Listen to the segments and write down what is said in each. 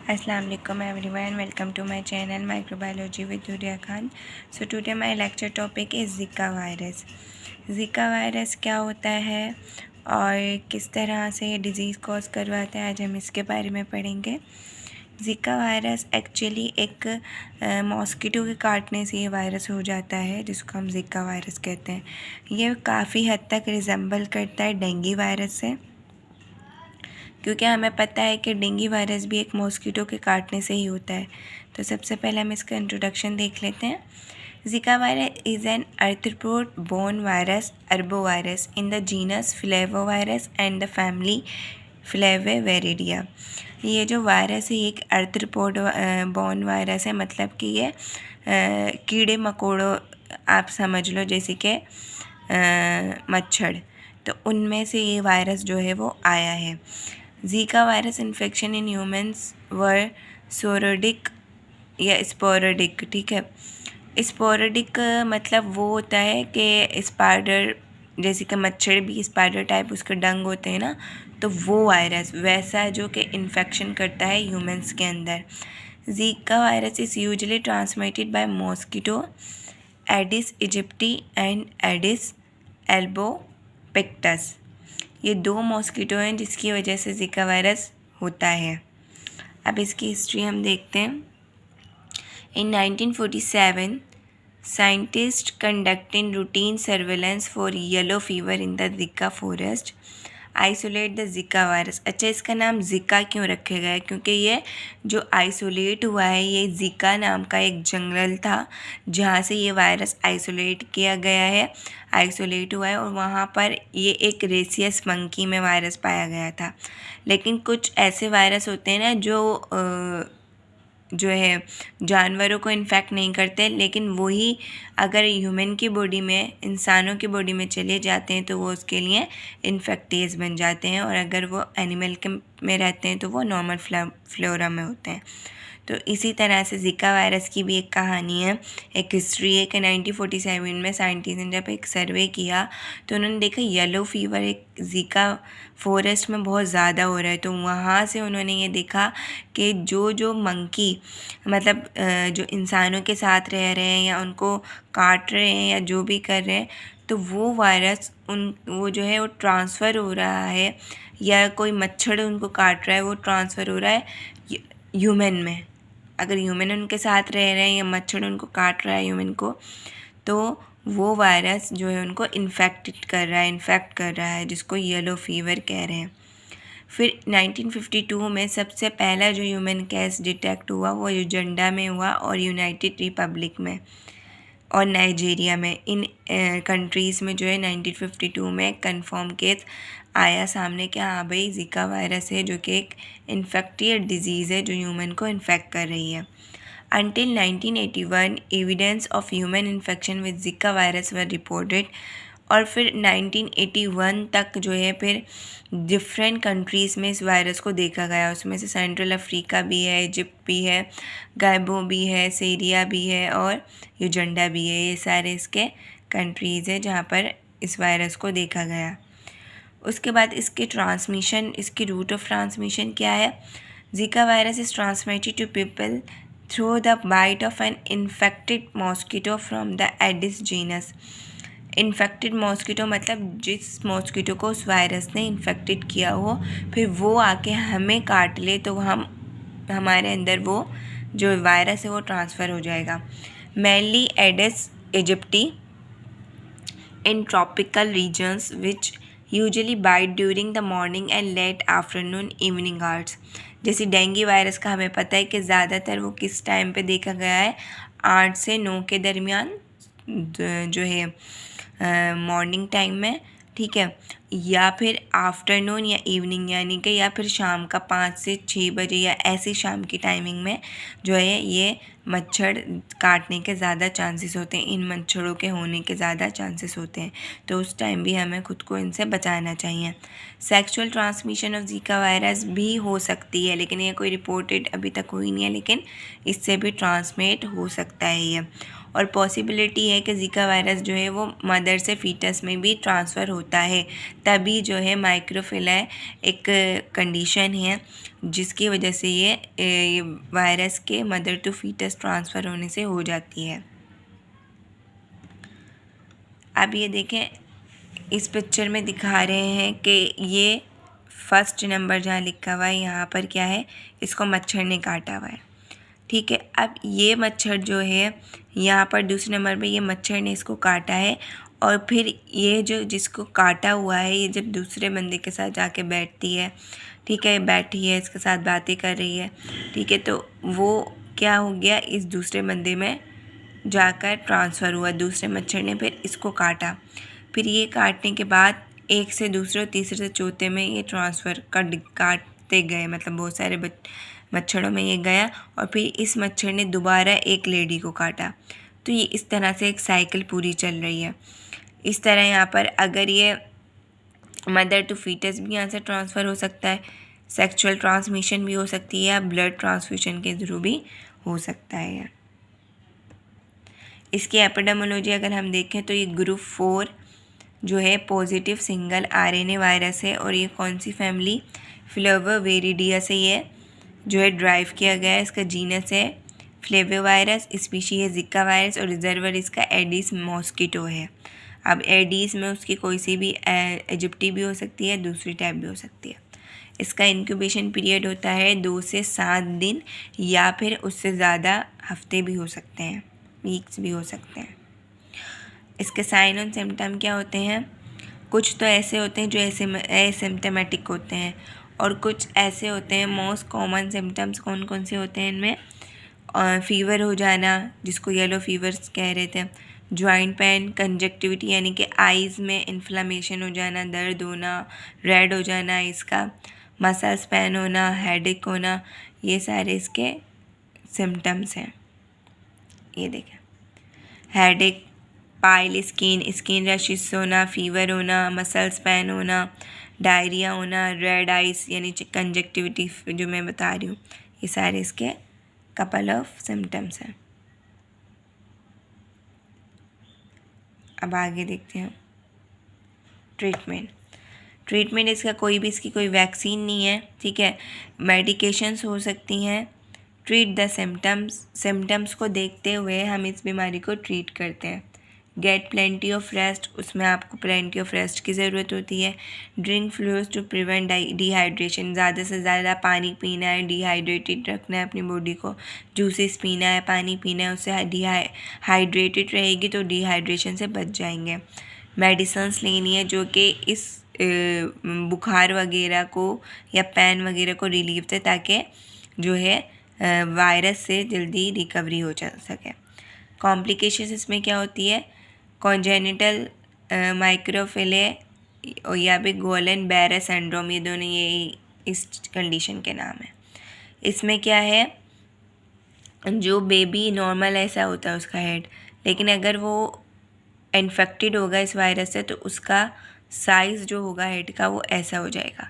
Assalamu alaikum everyone, welcome to my channel Microbiology with Huria Khan. So today my lecture topic is Zika virus. Zika virus क्या होता है और किस तरह से ये डिज़ीज़ कॉज करवाता है, आज हम इसके बारे में पढ़ेंगे। ज़िका वायरस एक्चुअली एक मॉस्किटो के काटने से ये वायरस हो जाता है, जिसको हम ज़िका वायरस कहते हैं। ये काफ़ी हद तक रिजेंबल करता है डेंगू वायरस से, क्योंकि हमें पता है कि डेंगू वायरस भी एक मॉस्किटो के काटने से ही होता है। तो सबसे पहले हम इसका इंट्रोडक्शन देख लेते हैं। Zika virus is an arthropod borne virus arbovirus in the genus flavivirus and the family Flaviviridae. ये जो वायरस है, ये एक आर्थ्रोपोड बोर्न वायरस है, मतलब कि ये कीड़े मकोड़ों आप समझ लो, जैसे कि मच्छर, तो उनमें से ये वायरस जो है वो आया है। Zika virus infection in humans वर सोरोडिक या स्पोरोडिक, ठीक है। स्पोरोडिक मतलब वो होता है कि स्पाइडर, जैसे कि मच्छर भी स्पाइडर टाइप उसके डंग होते हैं ना, तो वो वायरस वैसा जो कि इन्फेक्शन करता है ह्यूमंस के अंदर। Zika virus is usually transmitted by mosquito Aedes aegypti and Aedes albopictus. ये दो मॉस्किटो हैं जिसकी वजह से ज़िका वायरस होता है। अब इसकी हिस्ट्री हम देखते हैं। In 1947 scientist conducting routine surveillance for yellow fever in the Zika forest isolate the Zika virus. अच्छा, इसका नाम ज़िका क्यों रखा गया है? क्योंकि ये जो आइसोलेट हुआ है, ये ज़िका नाम का एक जंगल था जहाँ से ये वायरस आइसोलेट किया गया है, आइसोलेट हुआ है, और वहाँ पर ये एक रेसियस मंकी में वायरस पाया गया था। लेकिन कुछ ऐसे वायरस होते हैं ना जो है जानवरों को इन्फेक्ट नहीं करते, लेकिन वही अगर ह्यूमन की बॉडी में, इंसानों की बॉडी में चले जाते हैं तो वो उसके लिए इन्फेक्टियस बन जाते हैं, और अगर वो एनिमल के में रहते हैं तो वो नॉर्मल फ्लोरा में होते हैं। तो इसी तरह से ज़िका वायरस की भी एक कहानी है, एक हिस्ट्री है कि 1947 में साइंटिस्ट ने जब एक सर्वे किया तो उन्होंने देखा येलो फीवर एक ज़िका फॉरेस्ट में बहुत ज़्यादा हो रहा है। तो वहाँ से उन्होंने ये देखा कि जो मंकी, मतलब जो इंसानों के साथ रह रहे हैं या उनको काट रहे हैं या जो भी कर रहे हैं, तो वो वायरस वो जो है वो ट्रांसफ़र हो रहा है, या कोई मच्छर उनको काट रहा है वो ट्रांसफ़र हो रहा है ह्यूमन में। अगर ह्यूमन उनके साथ रह रहे हैं या मच्छर उनको काट रहा है ह्यूमन को, तो वो वायरस जो है उनको इन्फेक्ट कर रहा है, जिसको येलो फीवर कह रहे हैं। फिर 1952 में सबसे पहला जो ह्यूमन केस डिटेक्ट हुआ वो युगांडा में हुआ, और यूनाइटेड रिपब्लिक में और नाइजीरिया में। इन कंट्रीज़ में जो है 1952 में कंफर्म केस आया सामने कि हाँ भाई ज़िका वायरस है, जो कि एक इन्फेक्टियस डिजीज़ है जो ह्यूमन को इन्फेक्ट कर रही है। Until 1981 evidence of human infection with Zika virus were reported, और फिर 1981 तक जो है फिर डिफरेंट कंट्रीज़ में इस वायरस को देखा गया। उसमें से सेंट्रल अफ्रीका भी है, इजिप्ट भी है, गायबो भी है, सीरिया भी है और युगांडा भी है। ये सारे इसके कंट्रीज़ हैं जहाँ पर इस वायरस को देखा गया। उसके बाद इसकी ट्रांसमिशन, इसकी रूट ऑफ ट्रांसमिशन क्या है? Zika virus is transmitted to people through the bite of an infected mosquito from the Aedes genus. Infected mosquito मतलब जिस मॉस्किटो को उस वायरस ने इन्फेक्टेड किया हो, फिर वो आके हमें काट ले तो हमारे अंदर वो जो वायरस है वो ट्रांसफ़र हो जाएगा। Mainly Aedes aegypti in tropical regions which usually bite during the morning and late afternoon evening hours. जैसे डेंगू वायरस का हमें पता है कि ज़्यादातर वो किस टाइम पे देखा गया है, 8 से 9 के दरमियान जो है मॉर्निंग टाइम में, ठीक है, या फिर आफ्टरनून या इवनिंग, यानी कि या फिर शाम का 5 से 6 बजे या ऐसी शाम की टाइमिंग में जो है ये मच्छर काटने के ज़्यादा चांसेस होते हैं, इन मच्छरों के होने के ज़्यादा चांसेस होते हैं। तो उस टाइम भी हमें खुद को इनसे बचाना चाहिए। Sexual transmission of Zika virus भी हो सकती है, लेकिन ये कोई रिपोर्टेड अभी तक हुई नहीं है, लेकिन इससे भी ट्रांसमिट हो सकता है ये। और पॉसिबिलिटी है कि ज़िका वायरस जो है वो मदर से फीटस में भी ट्रांसफ़र होता है। तभी जो है माइक्रोफिलाई एक कंडीशन है जिसकी वजह से ये वायरस के मदर टू फीटस ट्रांसफ़र होने से हो जाती है। अब ये देखें, इस पिक्चर में दिखा रहे हैं कि ये फर्स्ट नंबर जहाँ लिखा हुआ है यहाँ पर क्या है, इसको मच्छर ने काटा हुआ है। ठीक है, अब ये मच्छर जो है यहाँ पर दूसरे नंबर पे ये मच्छर ने इसको काटा है, और फिर ये जो जिसको काटा हुआ है ये जब दूसरे बंदे के साथ जाके बैठती है, ठीक है, बैठी है, इसके साथ बातें कर रही है, ठीक है, तो वो क्या हो गया, इस दूसरे बंदे में जाकर ट्रांसफ़र हुआ, दूसरे मच्छर ने फिर इसको काटा। फिर ये काटने के बाद एक से दूसरे और तीसरे से चौथे में ये ट्रांसफ़र काटते गए, मतलब बहुत सारे मच्छरों में ये गया, और फिर इस मच्छर ने दोबारा एक लेडी को काटा। तो ये इस तरह से एक साइकिल पूरी चल रही है। इस तरह यहाँ पर अगर ये मदर टू फीटस भी यहाँ से ट्रांसफ़र हो सकता है, सेक्सुअल ट्रांसमिशन भी हो सकती है, या ब्लड ट्रांसफ्यूजन के थ्रू भी हो सकता है। इसकी एपिडेमोलॉजी अगर हम देखें तो ये ग्रुप 4 जो है पॉजिटिव सिंगल आरएनए वायरस है, और ये कौन सी फैमिली, फ्लेवोविरिडिया से ये जो है ड्राइव किया गया है। इसका जीनस है फ्लेवोवायरस, स्पीशी है जिका वायरस, और रिजर्वर इसका एडिस मॉस्किटो है। अब एडिस में उसकी कोई सी भी इजिप्टी भी हो सकती है, दूसरी टाइप भी हो सकती है। इसका इंक्यूबेशन पीरियड होता है 2 से 7 दिन, या फिर उससे ज़्यादा हफ्ते भी हो सकते हैं, वीक्स भी हो सकते हैं। इसके साइन और सिम्टम क्या होते हैं, कुछ तो ऐसे होते हैं जो एसिम्टोमेटिक होते हैं, और कुछ ऐसे होते हैं। मोस्ट कॉमन सिम्टम्स कौन कौन से होते हैं इनमें, फीवर हो जाना जिसको येलो फीवर्स कह रहे थे, जॉइंट पेन, कंजक्टिविटी यानी कि आइज़ में इन्फ्लेमेशन हो जाना, दर्द होना, रेड हो जाना इसका, मसल्स पेन होना, हेडेक होना, ये सारे इसके सिम्टम्स हैं। ये देखें, हेडेक, पाइल स्किन रशिस होना, फीवर होना, मसल्स पेन होना, डायरिया होना, रेड आइस यानी कंजक्टिविटी जो मैं बता रही हूँ, ये सारे इसके कपल ऑफ सिम्टम्स हैं। अब आगे देखते हैं ट्रीटमेंट इसका इसकी कोई वैक्सीन नहीं है, ठीक है। मेडिकेशंस हो सकती हैं। ट्रीट द सिम्टम्स को देखते हुए हम इस बीमारी को ट्रीट करते हैं। गेट प्लेंटी ऑफ रेस्ट, उसमें आपको प्लेंटी ऑफ रेस्ट की ज़रूरत होती है। Drink fluids to prevent dehydration, ज़्यादा से ज़्यादा पानी पीना है, डिहाइड्रेटेड रखना है अपनी बॉडी को, जूसेस पीना है, पानी पीना है, उससे हाइड्रेटेड रहेगी तो डिहाइड्रेशन से बच जाएंगे। मेडिसिन्स लेनी है जो कि इस बुखार वगैरह को या पेन वगैरह को रिलीव दे, ताकि जो है वायरस से जल्दी रिकवरी हो जा सके। कॉम्प्लिकेशंस इसमें क्या होती है, कॉन्जेनिटल माइक्रोफिले या फिर गोलन बैरे सिंड्रोम, ये दोनों ये इस कंडीशन के नाम है। इसमें क्या है, जो बेबी नॉर्मल ऐसा होता है उसका हेड, लेकिन अगर वो इन्फेक्टेड होगा इस वायरस से तो उसका साइज़ जो होगा हेड का वो ऐसा हो जाएगा।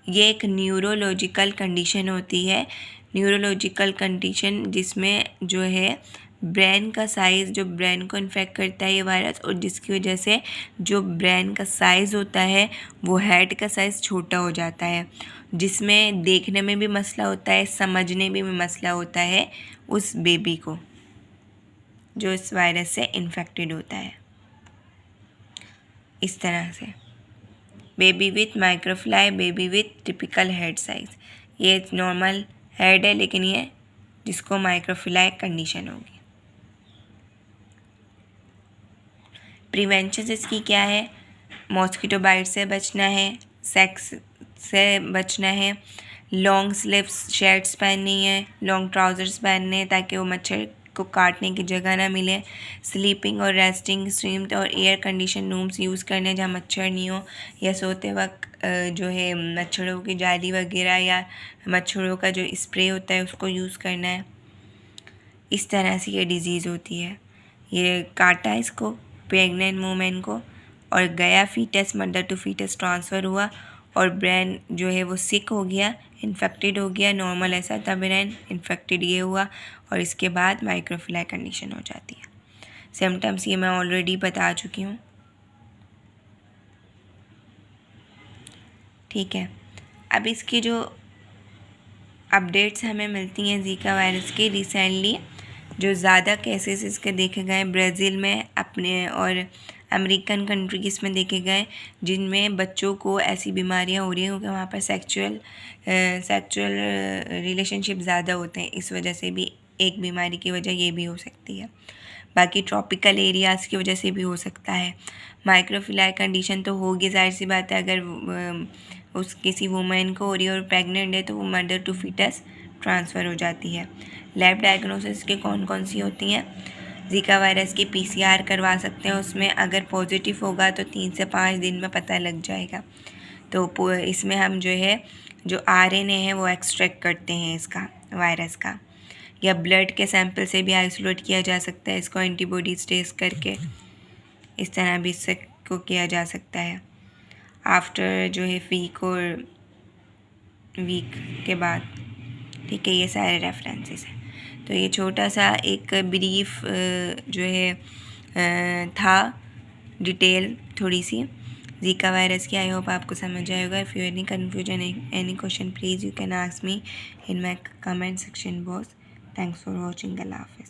ये एक न्यूरोलॉजिकल कंडीशन होती है, न्यूरोलॉजिकल कंडीशन जिसमें जो है ब्रेन का साइज़, जो ब्रेन को इन्फेक्ट करता है ये वायरस, और जिसकी वजह से जो ब्रेन का साइज़ होता है वो हेड का साइज़ छोटा हो जाता है, जिसमें देखने में भी मसला होता है, समझने में भी मसला होता है उस बेबी को जो इस वायरस से इन्फेक्टेड होता है। इस तरह से baby with microcephaly, baby with typical head size, ये नॉर्मल हेड है लेकिन ये जिसको माइक्रोफ्लाई कंडीशन होगी। प्रिवेंशन इसकी क्या है, मॉस्किटो बाइट से बचना है, सेक्स से बचना है, लॉन्ग स्लीव्स शर्ट्स पहननी है, लॉन्ग ट्राउज़र्स पहनने हैं ताकि वो मच्छर को काटने की जगह ना मिले, स्लीपिंग और रेस्टिंग स्ट्रीम्ड और एयर कंडीशन रूम्स यूज़ करने जहाँ मच्छर नहीं हो, या सोते वक्त जो है मच्छरों की जाली वगैरह या मच्छरों का जो स्प्रे होता है उसको यूज़ करना है। इस तरह से ये डिज़ीज़ होती है। ये काटा इसको प्रेग्नेंट वूमेन को, और गया foetus, mother to foetus transfer हुआ, और ब्रेन जो है वो सिक हो गया, इन्फेक्टेड हो गया, नॉर्मल ऐसा था ब्रेन, इन्फेक्टेड ये हुआ, और इसके बाद माइक्रोफ्लाई कंडीशन हो जाती है। सिम्टम्स ये मैं ऑलरेडी बता चुकी हूँ, ठीक है। अब इसकी जो अपडेट्स हमें मिलती हैं ज़िका वायरस के। रिसेंटली जो ज़्यादा केसेस इसके देखे गए ब्राज़ील में अपने और अमेरिकन कंट्रीज़ में देखे गए, जिनमें बच्चों को ऐसी बीमारियां हो रही हैं क्योंकि वहाँ पर सेक्चुअल रिलेशनशिप ज़्यादा होते हैं। इस वजह से भी एक बीमारी की वजह ये भी हो सकती है। बाकी ट्रॉपिकल एरियाज़ की वजह से भी हो सकता है। माइक्रोफिलाई कंडीशन तो होगी, जाहिर सी बात है। अगर उस किसी वुमेन को हो रही है और प्रेग्नेंट है तो वो मदर टू फीटस ट्रांसफ़र हो जाती है। लैब डायग्नोसिस के कौन कौन सी होती हैं? ज़िका वायरस की PCR करवा सकते हैं, उसमें अगर पॉजिटिव होगा तो 3 से 5 दिन में पता लग जाएगा। तो इसमें हम जो RNA है वो एक्सट्रैक्ट करते हैं इसका, वायरस का। या ब्लड के सैंपल से भी आइसोलेट किया जा सकता है इसको एंटीबॉडीज टेस्ट करके। इस तरह भी इससे को किया जा सकता है आफ्टर वीक के बाद। ठीक है, ये सारे रेफरेंसेस हैं। तो ये छोटा सा एक ब्रीफ था डिटेल थोड़ी सी ज़िका वायरस की। आई होप आपको समझ आएगा। If you any confusion any question please you can ask me in my comment section box. Thanks for watching. अल्लाह हाफ़िज़।